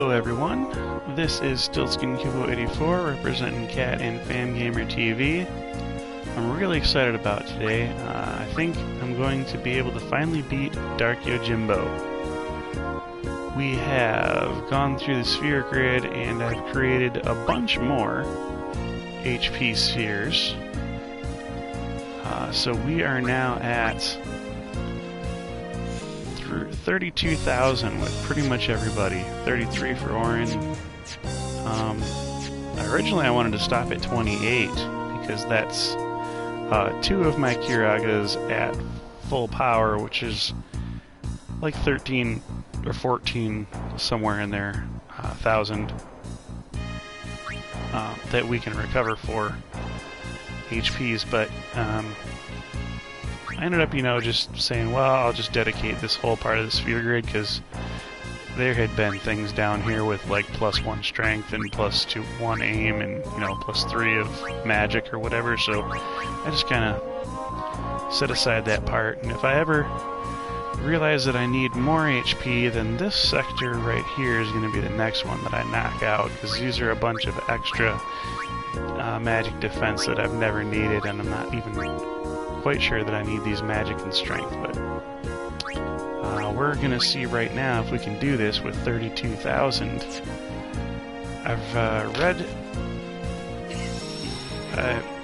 Hello everyone, this is StiltzkinKupo84 representing Cat and Fangamer TV. I'm really excited about today. I think I'm going to be able to finally beat Dark Yojimbo. We have gone through the sphere grid and I've created a bunch more HP spheres. So we are now at 32,000 with pretty much everybody. 33 for Orin. Originally I wanted to stop at 28 because that's two of my Kiragas at full power, which is like 13 or 14, somewhere in there, 1,000 that we can recover for HPs, but I ended up, just saying, well, I'll just dedicate this whole part of the sphere grid, because there had been things down here with like +1 strength and +1 aim and, +3 of magic or whatever, so I just kind of set aside that part. And if I ever realize that I need more HP, then this sector right here is going to be the next one that I knock out, because these are a bunch of extra magic defense that I've never needed, and I'm not even quite sure that I need these magic and strength, but we're gonna see right now if we can do this with 32,000. I've read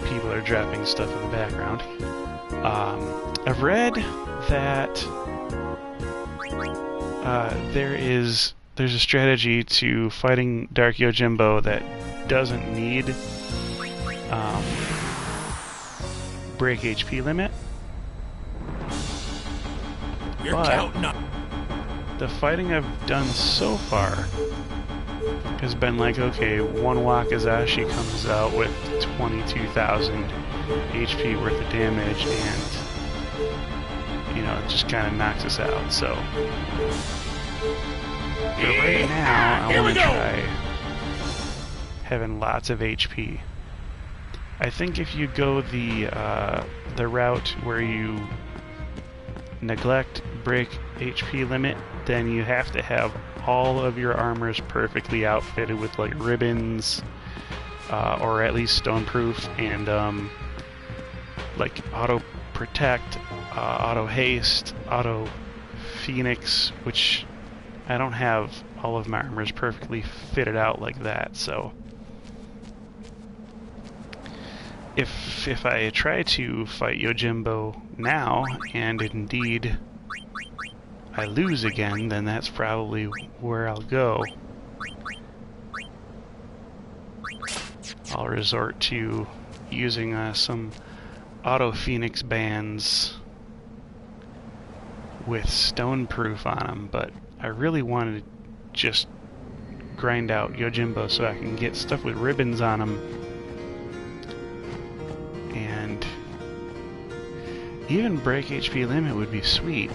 people are dropping stuff in the background. I've read that there's a strategy to fighting Dark Yojimbo that doesn't need break HP limit. But the fighting I've done so far has been like, okay, one Wakizashi comes out with 22,000 HP worth of damage, and it just kind of knocks us out. So for right now, I want to try having lots of HP. I think if you go the route where you neglect break HP limit, then you have to have all of your armors perfectly outfitted with like ribbons, or at least stoneproof, and like auto protect, auto haste, auto phoenix, which I don't have all of my armors perfectly fitted out like that, so if I try to fight Yojimbo now, and indeed I lose again, then that's probably where I'll go. I'll resort to using some auto phoenix bands with stoneproof on them, but I really wanted to just grind out Yojimbo so I can get stuff with ribbons on them. And even break HP limit would be sweet,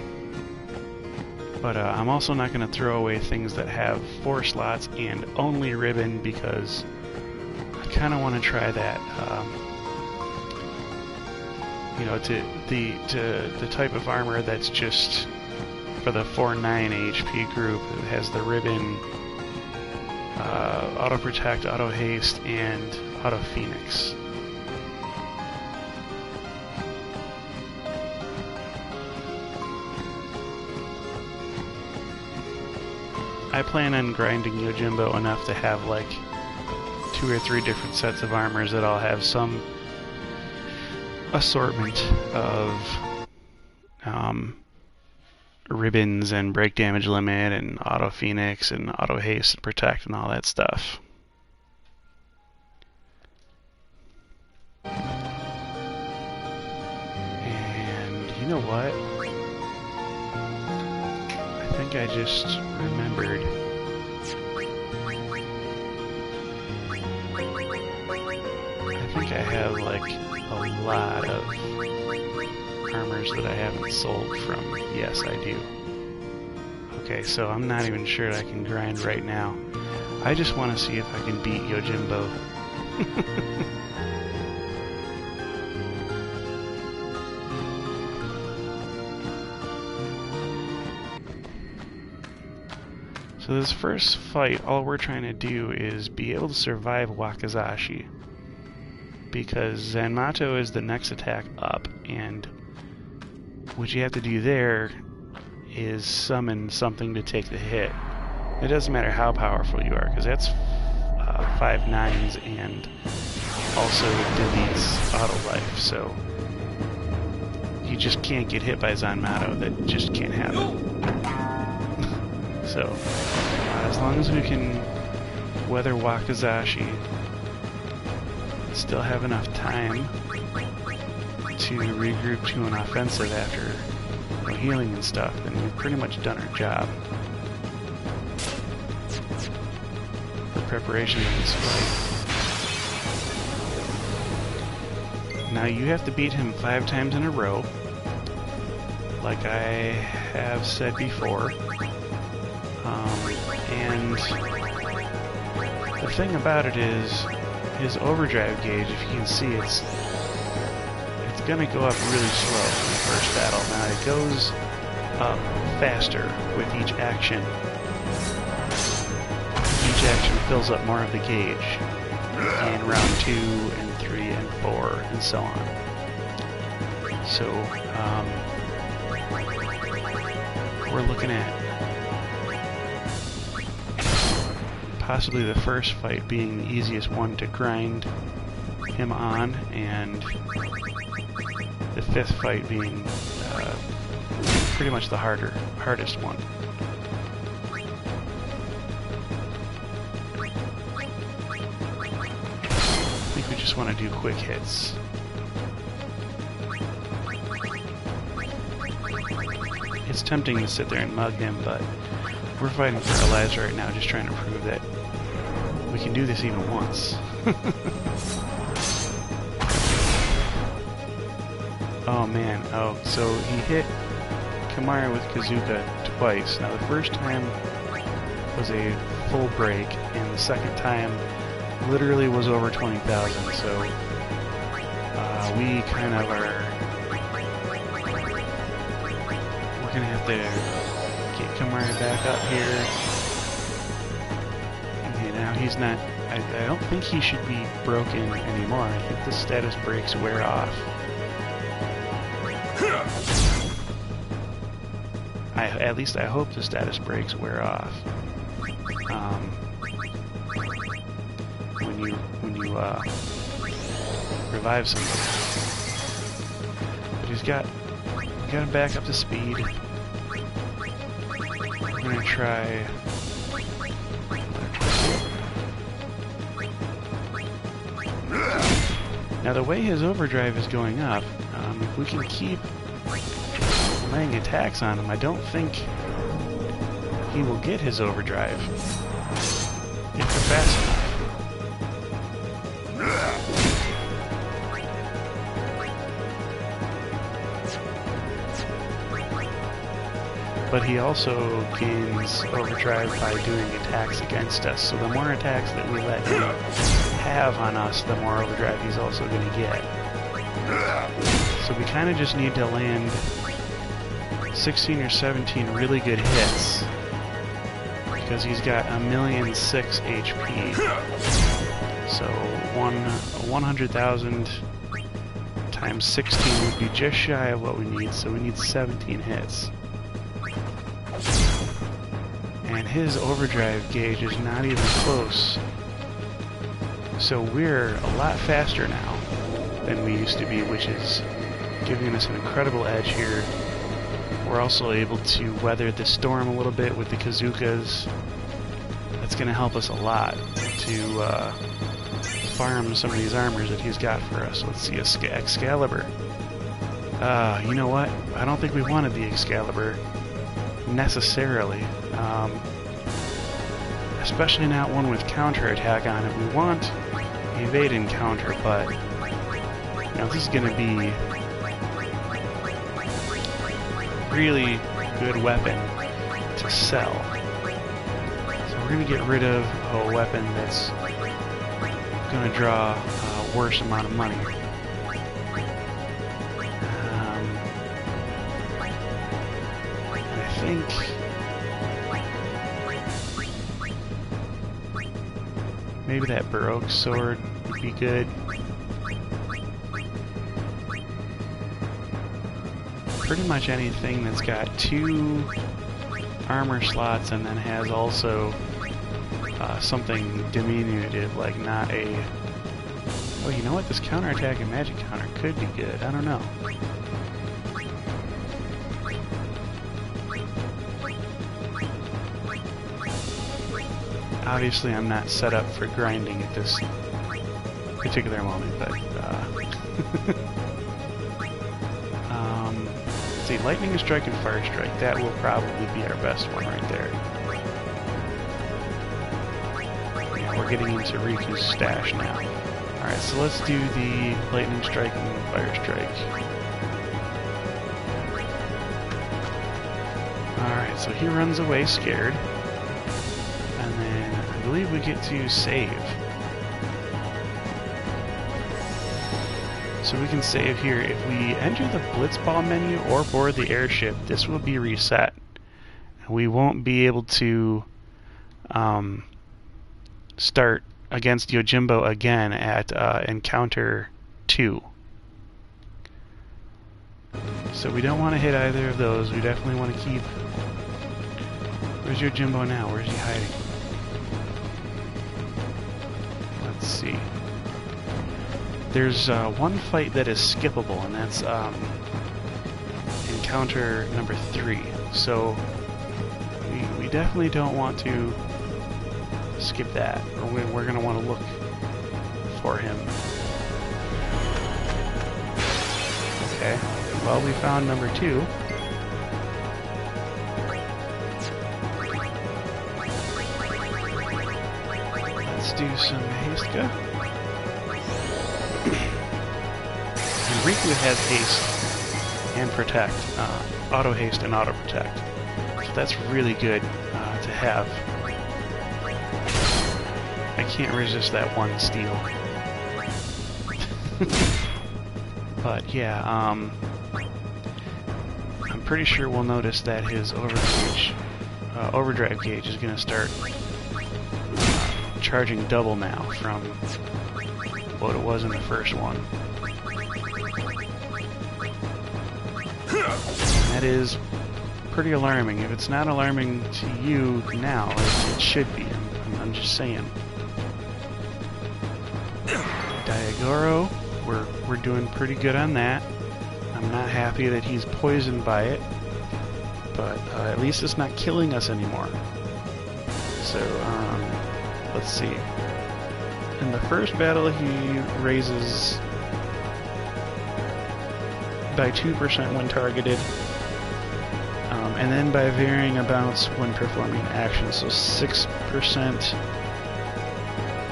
but I'm also not going to throw away things that have 4 slots and only ribbon, because I kind of want to try that. The type of armor that's just for the 4-9 HP group. It has the ribbon, auto protect, auto haste, and auto phoenix. I plan on grinding Yojimbo enough to have like 2 or 3 different sets of armors that all have some assortment of ribbons and break damage limit and auto phoenix and auto haste and protect and all that stuff. And you know what? I think I just remembered. I think I have like a lot of armors that I haven't sold from. Yes, I do. Okay, so I'm not even sure I can grind right now. I just want to see if I can beat Yojimbo. So So this first fight, all we're trying to do is be able to survive Wakizashi, because Zanmato is the next attack up, and what you have to do there is summon something to take the hit. It doesn't matter how powerful you are, because that's 5 9s and also deletes auto life, so you just can't get hit by Zanmato. That just can't happen. So, as long as we can weather Wakizashi, still have enough time to regroup to an offensive after healing and stuff, then we've pretty much done our job. The preparation of this fight. Now you have to beat him 5 times in a row, like I have said before. And the thing about it is, his overdrive gauge, if you can see, it's going to go up really slow in the first battle. Now it goes up faster with each action. Each action fills up more of the gauge in round 2 and 3 and 4 and so on. So we're looking at possibly the first fight being the easiest one to grind him on, and the 5th fight being pretty much the hardest one. I think we just want to do quick hits. It's tempting to sit there and mug him, but we're fighting for our lives right now, just trying to prove that we can do this even once. Oh man, so he hit Kamara with Kazuka twice. Now the first time was a full break, and the second time literally was over 20,000, so we kind of are... We're gonna have to get Kamara back up here. Okay, now he's not... I don't think he should be broken anymore. I think the status breaks wear off. At least I hope the status breaks wear off. When you revive somebody. But he's got him back up to speed. We're gonna try. Now the way his overdrive is going up, if we can keep laying attacks on him, I don't think he will get his overdrive if we're fast enough. But he also gains overdrive by doing attacks against us, so the more attacks that we let him have on us, the more overdrive he's also going to get. So we kind of just need to land 16 or 17 really good hits, because he's got 1,000,006 HP. So 100,000 times 16 would be just shy of what we need, so we need 17 hits. And his overdrive gauge is not even close. So we're a lot faster now than we used to be, which is giving us an incredible edge here. We're also able to weather the storm a little bit with the Kazukas. That's going to help us a lot to farm some of these armors that he's got for us. Let's see, Excalibur. You know what? I don't think we wanted the Excalibur necessarily. Especially not one with counterattack on it. We want evade and counter, but you know, this is going to be really good weapon to sell. So we're going to get rid of a weapon that's going to draw a worse amount of money. I think Maybe that Baroque sword would be good. Pretty much anything that's got 2 armor slots and then has also something diminutive, like not a... Oh, you know what? This counterattack and magic counter could be good. I don't know. Obviously, I'm not set up for grinding at this particular moment, but... let's see, Lightning Strike and Fire Strike. That will probably be our best one right there. Yeah, we're getting into Riku's stash now. Alright, so let's do the Lightning Strike and Fire Strike. Alright, so he runs away scared. And then I believe we get to save. So we can save here. If we enter the Blitzball menu or board the airship, this will be reset. We won't be able to start against Yojimbo again at Encounter 2. So we don't want to hit either of those. We definitely want to keep... Where's Yojimbo now? Where's he hiding? Let's see. There's one fight that is skippable, and that's Encounter number 3. So we definitely don't want to skip that, or we're going to want to look for him. Okay, well, we found number 2. Let's do some Haste-ga. And Riku has Haste and Protect, Auto Haste and Auto Protect. So that's really good to have. I can't resist that one steal. But yeah, I'm pretty sure we'll notice that his overdrive gauge is going to start charging double now from what it was in the first one. That is pretty alarming. If it's not alarming to you now, it should be. I'm just saying. Diagoro, we're doing pretty good on that. I'm not happy that he's poisoned by it, but at least it's not killing us anymore. So, let's see. In the first battle, he raises by 2% when targeted, and then by varying amounts when performing action, so 6%.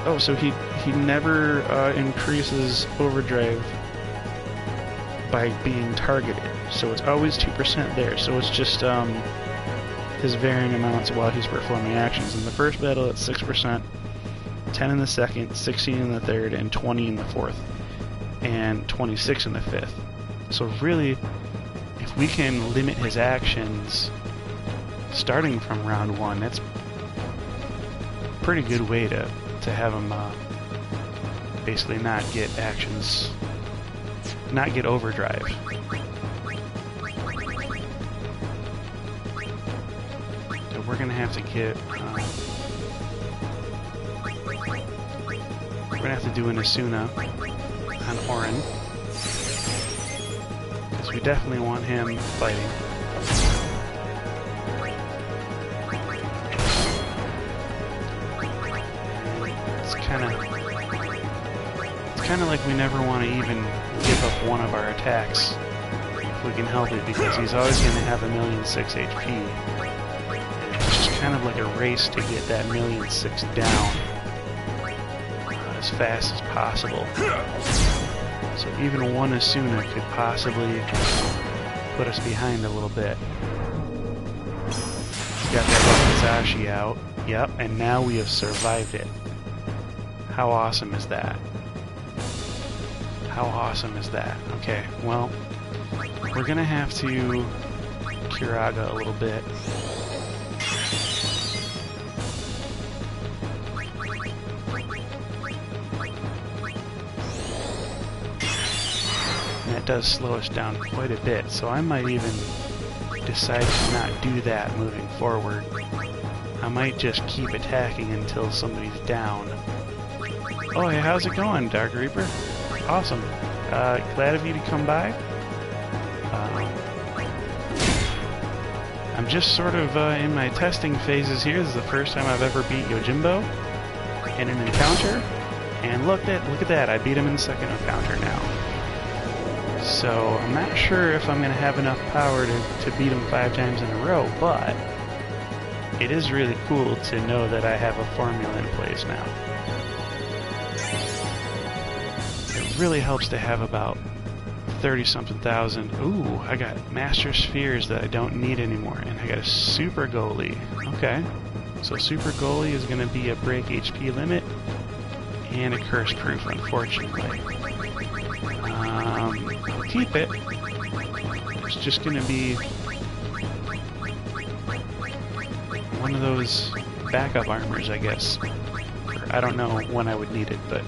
Oh, so he never increases overdrive by being targeted, so it's always 2% there, so it's just his varying amounts while he's performing actions. In the first battle, it's 6%, 10 in the second, 16 in the third, and 20 in the fourth, and 26 in the fifth. So really, if we can limit his actions starting from round 1, that's a pretty good way to have him basically not get actions, not get overdrive. So we're gonna have to get we're gonna have to do an Asuna on Orin, because we definitely want him fighting. It's kind of like we never want to even give up one of our attacks if we can help it, because he's always going to have 1,000,006 HP. It's just kind of like a race to get that 1,000,006 down as fast as possible. So even one Asuna could possibly put us behind a little bit. He's got that Wakizashi out. Yep, and now we have survived it. How awesome is that? How awesome is that? Okay, well, we're gonna have to Kiraga a little bit. does slow us down quite a bit, so I might even decide to not do that moving forward. I might just keep attacking until somebody's down. Oh, hey, how's it going, Dark Reaper? Awesome. Glad of you to come by. I'm just sort of in my testing phases here. This is the first time I've ever beat Yojimbo in an encounter. And look at that, I beat him in the second encounter now. So I'm not sure if I'm going to have enough power to beat him 5 times in a row, but it is really cool to know that I have a formula in place now. It really helps to have about 30-something thousand. Ooh, I got Master Spheres that I don't need anymore, and I got a Super Goalie. Okay, so Super Goalie is going to be a break HP limit and a Curse Proof, unfortunately. I'll keep it. It's just going to be one of those backup armors, I guess. I don't know when I would need it, but...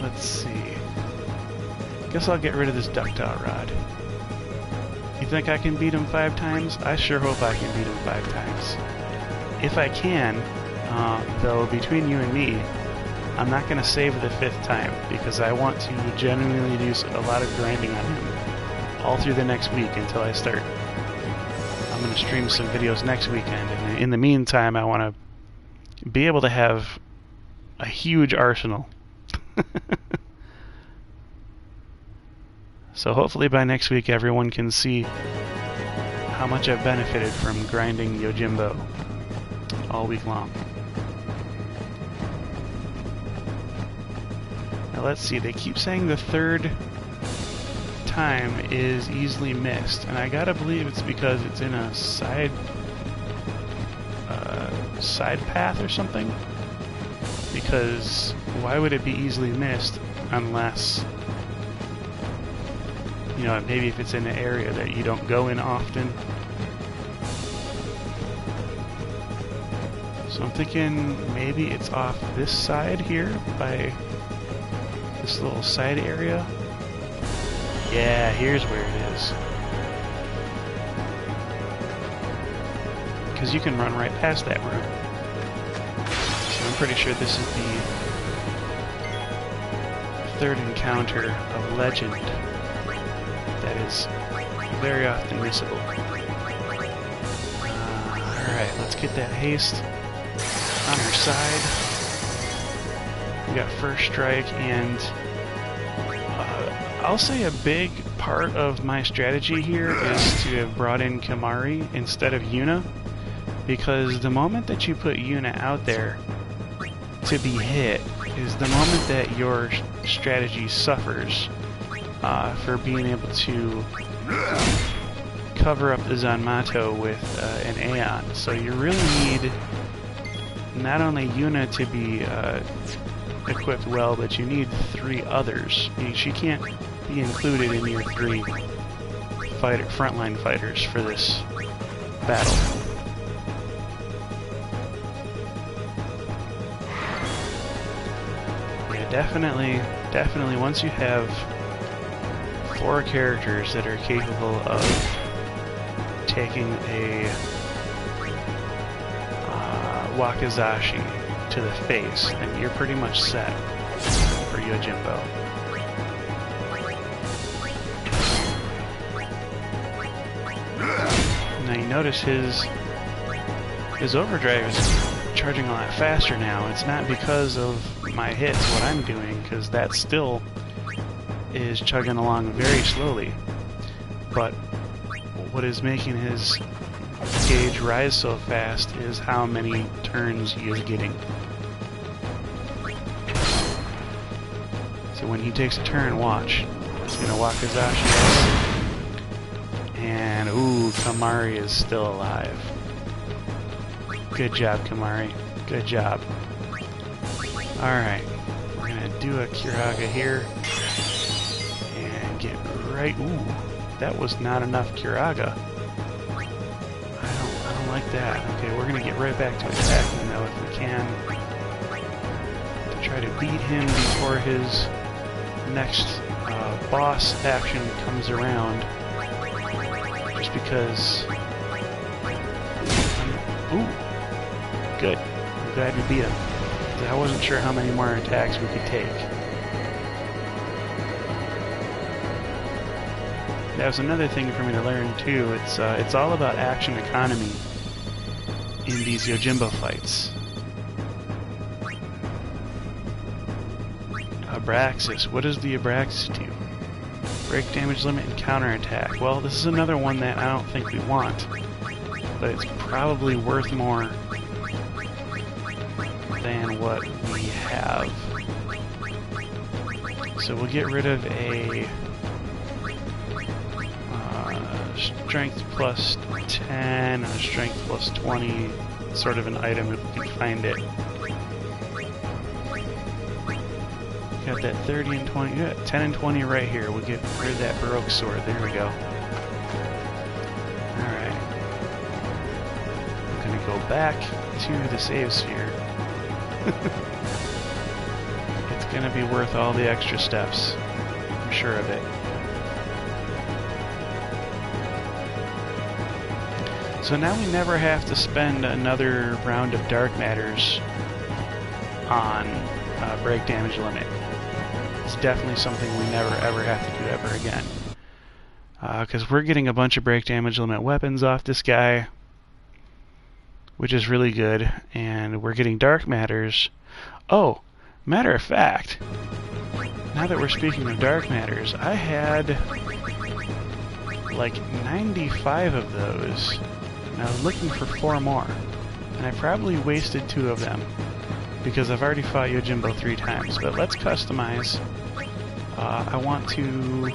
Let's see. Guess I'll get rid of this ductile rod. You think I can beat him 5 times? I sure hope I can beat him 5 times. If I can, though, between you and me, I'm not going to save the 5th time, because I want to genuinely do a lot of grinding on him all through the next week until I start. I'm going to stream some videos next weekend, and in the meantime, I want to be able to have a huge arsenal. So hopefully by next week everyone can see how much I've benefited from grinding Yojimbo all week long. Now let's see, they keep saying the 3rd time is easily missed, and I gotta believe it's because it's in a side path or something, because why would it be easily missed unless, you know, maybe if it's in an area that you don't go in often. So I'm thinking maybe it's off this side here by this little side area. Yeah, here's where it is. Because you can run right past that room. So I'm pretty sure this is the 3rd encounter of Legend that is very often missable. Alright, let's get that haste on our side. We got first strike, and I'll say a big part of my strategy here is to have brought in Kimahri instead of Yuna, because the moment that you put Yuna out there to be hit is the moment that your strategy suffers for being able to cover up the Zanmato with an Aeon. So you really need not only Yuna to be equipped well, but you need 3 others. She can't be included in your 3 frontline fighters for this battle. Yeah, definitely once you have 4 characters that are capable of taking a Wakizashi to the face, then you're pretty much set for Yojimbo. Now you notice his overdrive is charging a lot faster now. It's not because of my hits, what I'm doing, because that still is chugging along very slowly. But what is making his gauge rise so fast is how many turns he is getting. So when he takes a turn, watch. He's gonna Wakizashi. And ooh, Kimahri is still alive. Good job, Kimahri. Good job. Alright. We're gonna do a Kiraga here. And get right... Ooh, that was not enough Kiraga. I don't like that. Okay, we're gonna get right back to attacking though if we can. To try to beat him before his next boss action comes around. Just because... Ooh! Good. I'm glad we beat him. I wasn't sure how many more attacks we could take. That was another thing for me to learn too. It's all about action economy in these Yojimbo fights. Abraxas. What does the Abraxas do? Break damage limit and counterattack. Well, this is another one that I don't think we want, but it's probably worth more than what we have. So we'll get rid of a strength plus 10 and a strength plus 20, sort of an item if we can find it. Got that 30 and 20, yeah, 10 and 20 right here. We'll get rid of that Baroque sword. There we go. Alright. I'm gonna go back to the save sphere. It's gonna be worth all the extra steps. I'm sure of it. So now we never have to spend another round of dark matters on break damage limit. It's definitely something we never ever have to do ever again. Because we're getting a bunch of break damage limit weapons off this guy, which is really good, and we're getting dark matters. Oh, matter of fact, now that we're speaking of dark matters, I had like 95 of those, and I was looking for 4 more, and I probably wasted 2 of them because I've already fought Yojimbo 3 times. But let's customize. I want to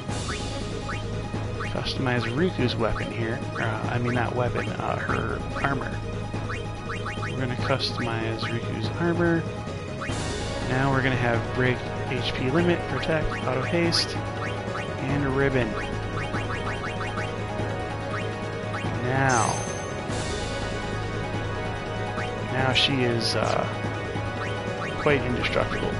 customize Riku's weapon here. I mean, not weapon, her armor. We're going to customize Riku's armor. Now we're going to have break HP limit, protect, auto haste, and a ribbon. Now she is quite indestructible.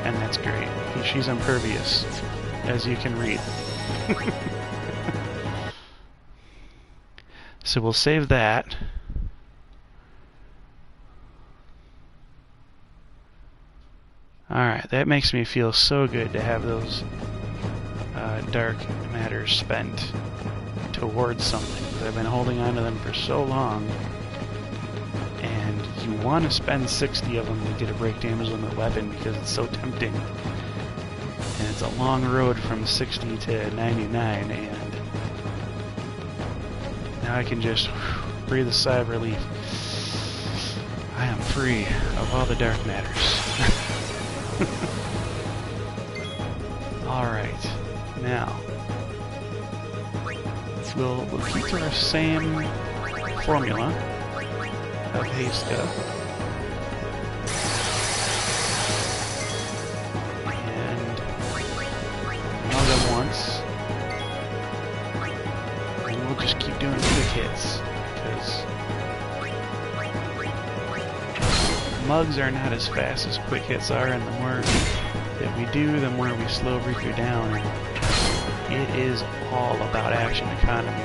And that's great. She's impervious, as you can read. So we'll save that. Alright, that makes me feel so good to have those dark matters spent towards something. I've been holding on to them for so long. And you want to spend 60 of them to get a break damage limit weapon because it's so tempting. And it's a long road from 60 to 99, and now I can just breathe a sigh of relief. I am free of all the dark matters. Alright, now we'll keep to our same formula of haste up. And know them once. And we'll just keep doing quick hits, because mugs are not as fast as quick hits are, and the more that we do, the more we slow Riku down. And it is all about action economy.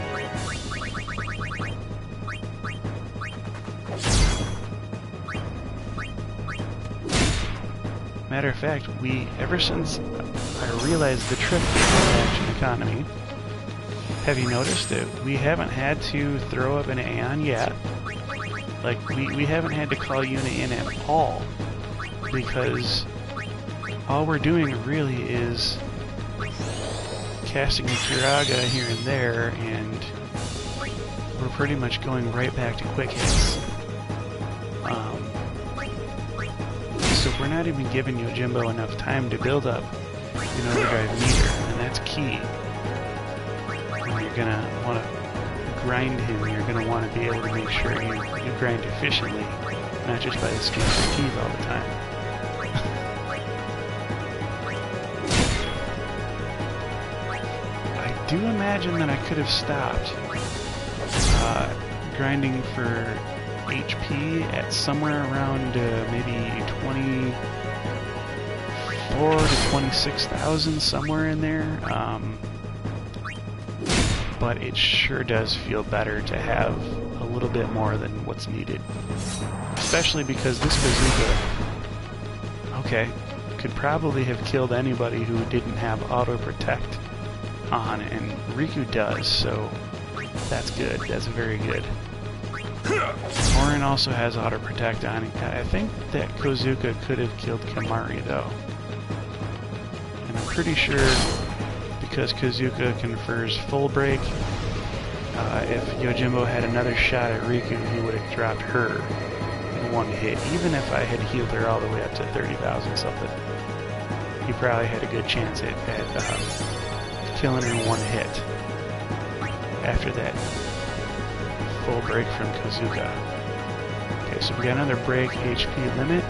Matter of fact, ever since I realized the trick of action economy, have you noticed that we haven't had to throw up an Aeon yet? Like, we haven't had to call Yuna in at all, because all we're doing really is casting a Kiraga here and there, and we're pretty much going right back to quick hits. So we're not even giving Yojimbo enough time to build up an overdrive meter, and that's key. When you're going to want to grind him, you're going to want to be able to make sure you grind efficiently, not just by the skin of your teeth all the time. I do imagine that I could have stopped grinding for HP at somewhere around maybe 24 to 26,000, somewhere in there. But it sure does feel better to have a little bit more than what's needed. Especially because this bazooka, okay, could probably have killed anybody who didn't have auto protect on, and Riku does, so that's good. That's very good. Orin also has auto protect on. I think that Kozuka could have killed Kimari though, and I'm pretty sure because Kozuka confers full break. If Yojimbo had another shot at Riku, he would have dropped her in one hit. Even if I had healed her all the way up to 30,000 something, he probably had a good chance at killing her in one hit after that full break from Kozuka. Okay, so we got another break HP limit.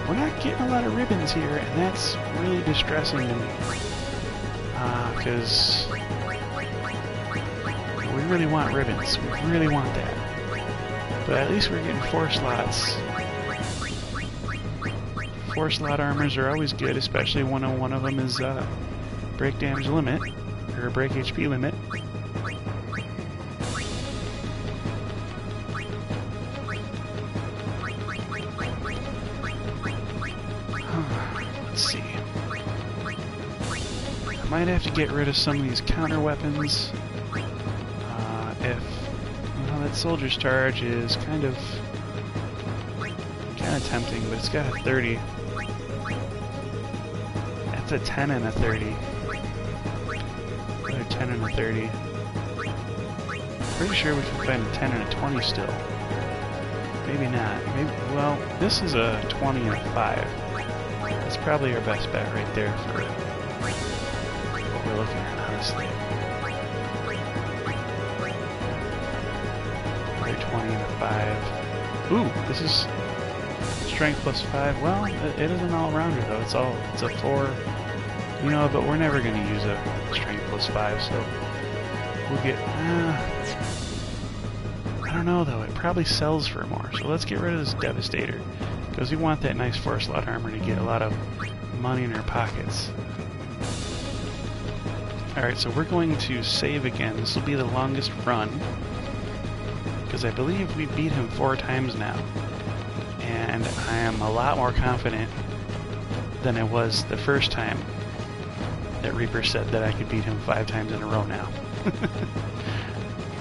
We're not getting a lot of ribbons here, and that's really distressing to me. Because we really want ribbons. We really want that. But at least we're getting 4 slots. 4 slot armors are always good, especially when one of them is break damage limit, or break HP limit. Let's see. I might have to get rid of some of these counter weapons. If that soldier's charge is kind of tempting, but it's got a 30. That's a 10 and a 30. Another 10 and a 30. Pretty sure we can find a 10 and a 20 still. Maybe not. Maybe. Well, this is a 20 and a 5. That's probably our best bet right there for what we're looking at, honestly. 20 and a 5. Ooh, this is strength plus 5. Well, it is an all-rounder though. It's a 4. You know, but we're never going to use a strength plus 5, so we'll get. I don't know though. It probably sells for more. So let's get rid of this Devastator because we want that nice 4-slot armor to get a lot of money in our pockets. All right, so we're going to save again. This will be the longest run, because I believe we beat him 4 times now, and I am a lot more confident than I was the first time that Reaper said that I could beat him 5 times in a row now.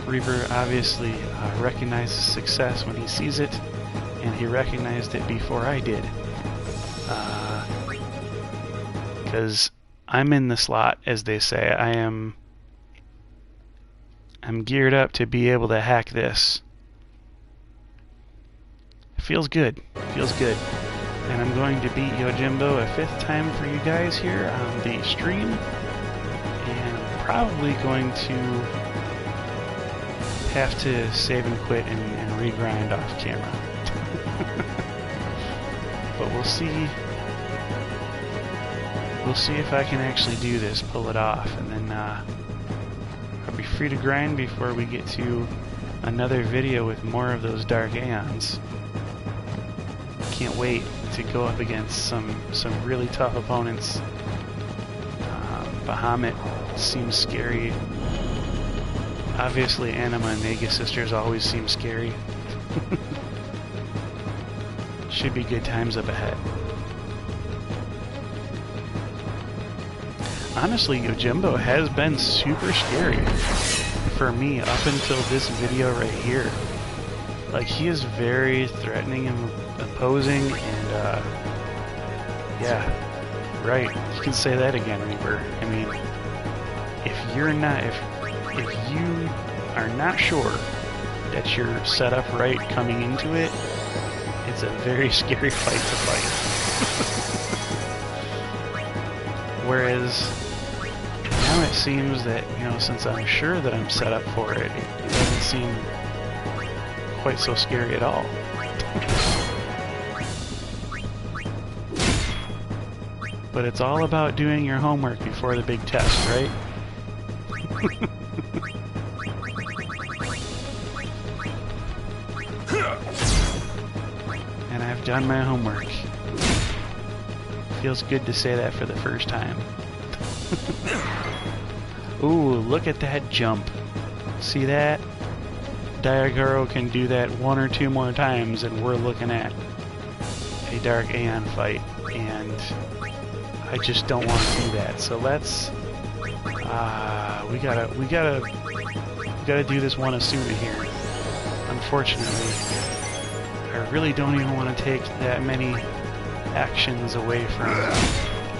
Reaper obviously recognizes success when he sees it, and he recognized it before I did. Because I'm in the slot, as they say. I'm geared up to be able to hack this. Feels good. Feels good. And I'm going to beat Yojimbo a 5th time for you guys here on the stream. And I'm probably going to have to save and quit and regrind off camera. But we'll see. We'll see if I can actually do this, pull it off, and then I'll be free to grind before we get to another video with more of those Dark Aeons. Can't wait to go up against some really tough opponents. Bahamut seems scary. Obviously, Anima and Mega Sisters always seem scary. Should be good times up ahead. Honestly, Yojimbo has been super scary for me up until this video right here. Like, he is very threatening and opposing, and yeah, right. You can say that again, Reaper. I mean, if you are not sure that you're set up right coming into it, it's a very scary fight to fight. Whereas now it seems that, you know, since I'm sure that I'm set up for it, it doesn't seem quite so scary at all. But it's all about doing your homework before the big test, right? And I've done my homework. Feels good to say that for the first time. Ooh, look at that jump. See that? Diagoro can do that 1 or 2 more times and we're looking at a Dark Aeon fight. And I just don't want to do that. So let's... we gotta do this one Asuna here. Unfortunately, I really don't even want to take that many actions away from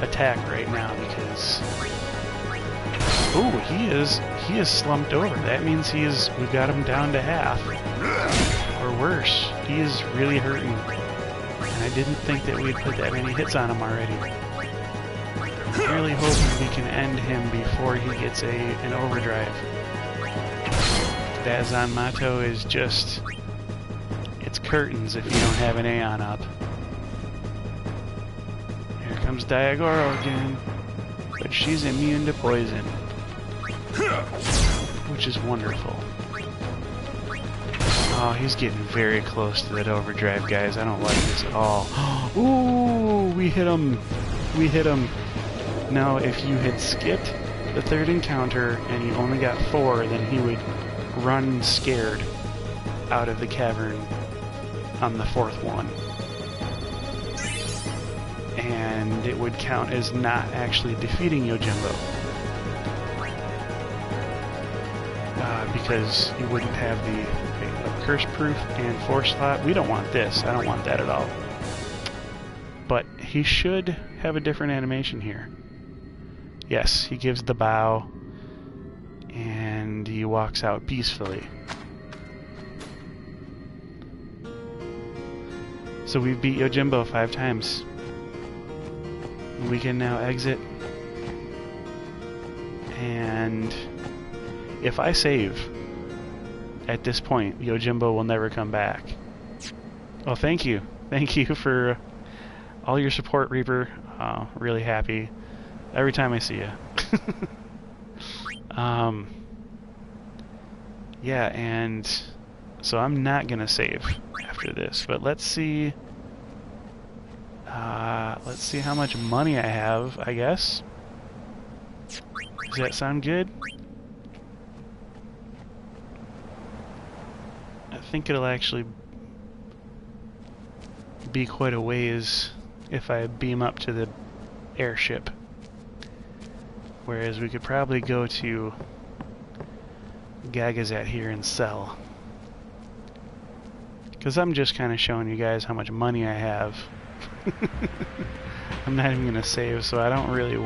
attack right now because... Ooh, he is slumped over. That means we've got him down to half. Or worse. He is really hurting. And I didn't think that we'd put that many hits on him already. I'm really hoping we can end him before he gets an overdrive. That Zanmato is just... It's curtains if you don't have an Aeon up. Here comes Diagoro again. But she's immune to poison. Which is wonderful. Oh, he's getting very close to that overdrive, guys. I don't like this at all. Ooh, we hit him. We hit him. Now, if you had skipped the 3rd encounter and you only got 4, then he would run scared out of the cavern on the 4th one. And it would count as not actually defeating Yojimbo. Because you wouldn't have the curse proof and force slot. We don't want this. I don't want that at all. But he should have a different animation here. Yes, he gives the bow and he walks out peacefully. So we've beat Yojimbo 5 times. We can now exit. And if I save at this point, Yojimbo will never come back. Well, thank you. Thank you for all your support, Reaper. Really happy every time I see you. Yeah, and so I'm not gonna save after this, but let's see. Let's see how much money I have, I guess. Does that sound good? I think it'll actually be quite a ways if I beam up to the airship. Whereas we could probably go to Gagazet here and sell. Because I'm just kind of showing you guys how much money I have. I'm not even going to save, so I don't really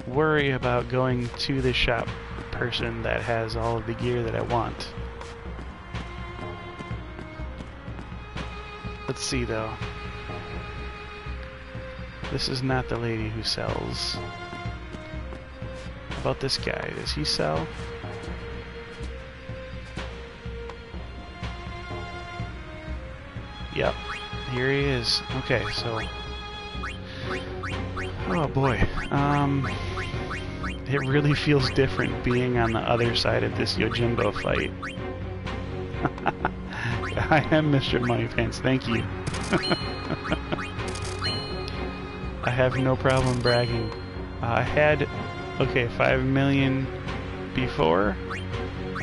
worry about going to the shop person that has all of the gear that I want. Let's see though. This is not the lady who sells. How about this guy? Does he sell? Yep. Here he is. Okay, so... Oh boy. It really feels different being on the other side of this Yojimbo fight. I am Mr. Moneypants, thank you. I have no problem bragging. I had, okay, 5 million before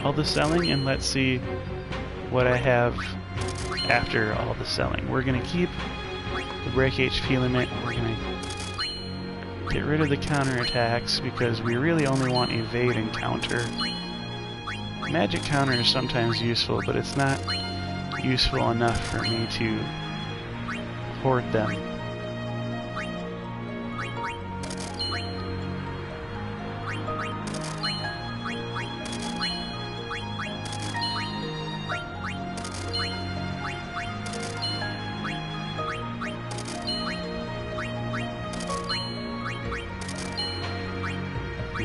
all the selling, and let's see what I have after all the selling. We're going to keep the break HP limit. We're going to get rid of the counterattacks because we really only want evade and counter. Magic counter is sometimes useful, but it's not useful enough for me to hoard them.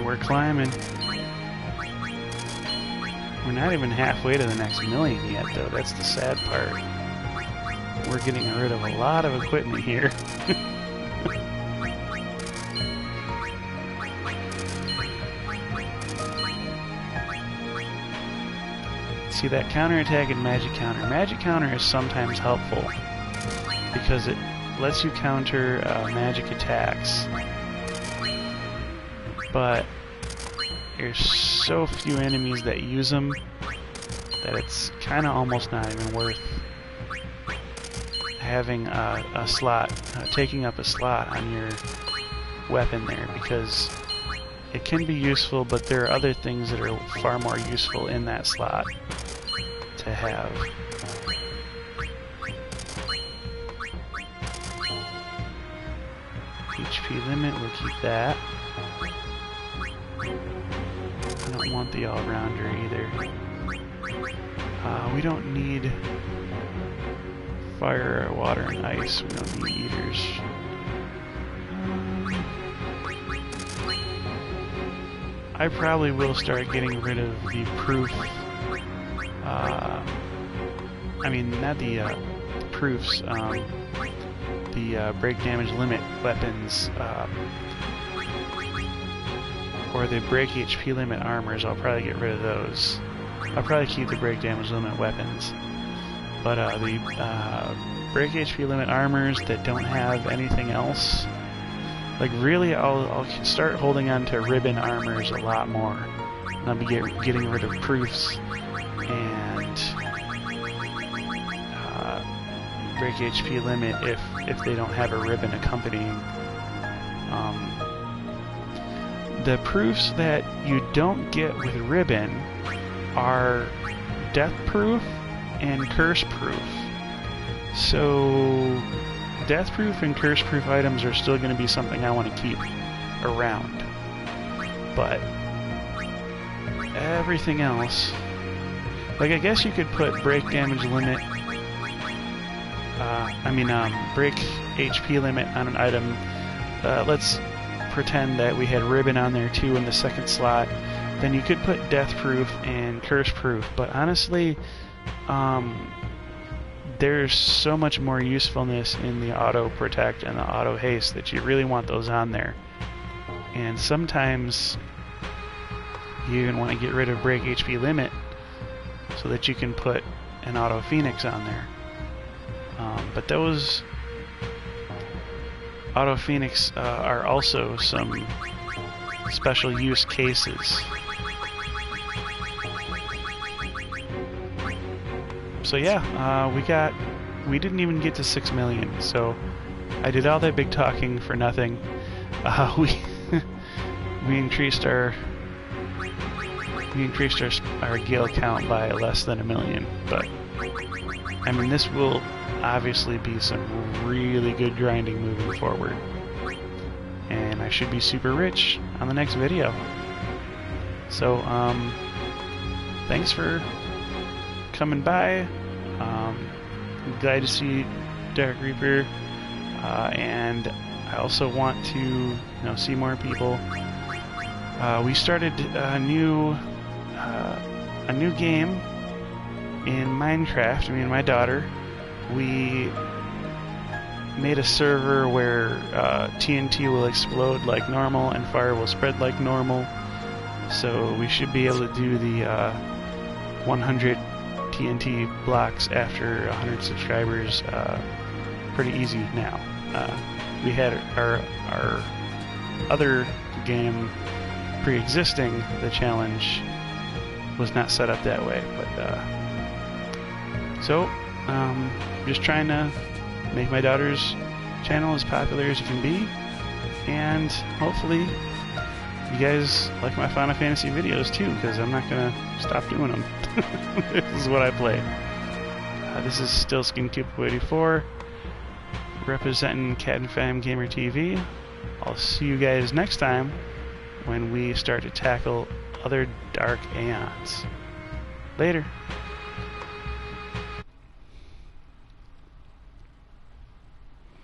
We're climbing. We're not even halfway to the next million yet, though. That's the sad part. We're getting rid of a lot of equipment here. See that counterattack and magic counter. Magic counter is sometimes helpful because it lets you counter magic attacks, but there's so few enemies that use them that it's kind of almost not even worth having a slot, taking up a slot on your weapon there, because it can be useful, but there are other things that are far more useful in that slot to have. HP limit, we'll keep that. I don't want the all-rounder either. We don't need fire, water, and ice. We don't need eaters. I probably will start getting rid of the proof. I mean, not the proofs. The break damage limit weapons, or the break HP limit armors. I'll probably get rid of those. I'll probably keep the break damage limit weapons, but the break HP limit armors that don't have anything else, like really, I'll start holding on to ribbon armors a lot more, and I'll be getting rid of proofs and break HP limit if they don't have a ribbon accompanying. The proofs that you don't get with ribbon are death proof and curse proof. So death proof and curse proof items are still going to be something I want to keep around, but everything else, like I guess you could put break damage limit, break HP limit on an item. Let's pretend that we had ribbon on there too in the second slot. Then you could put death proof and curse proof, but honestly, there's so much more usefulness in the auto protect and the auto haste that you really want those on there. And sometimes you even want to get rid of break HP limit so that you can put an auto phoenix on there. But those auto phoenix are also some special use cases. So yeah, we didn't even get to 6 million, so I did all that big talking for nothing. We increased our Gale count by less than 1 million, but I mean, this will obviously be some really good grinding moving forward, and I should be super rich on the next video. So thanks for coming by. Glad to see Dark Reaper, and I also want to see more people. We started a new game in Minecraft. Me and my daughter, we made a server where TNT will explode like normal and fire will spread like normal. So we should be able to do the 100 TNT blocks after 100 subscribers pretty easy now. We had our other game pre-existing, the challenge was not set up that way, but so just trying to make my daughter's channel as popular as it can be, and hopefully you guys like my Final Fantasy videos too, because I'm not gonna stop doing them. This is what I play. This is StiltzkinKupo84 representing Cat and Fam Gamer TV. I'll see you guys next time when we start to tackle other dark aeons. Later.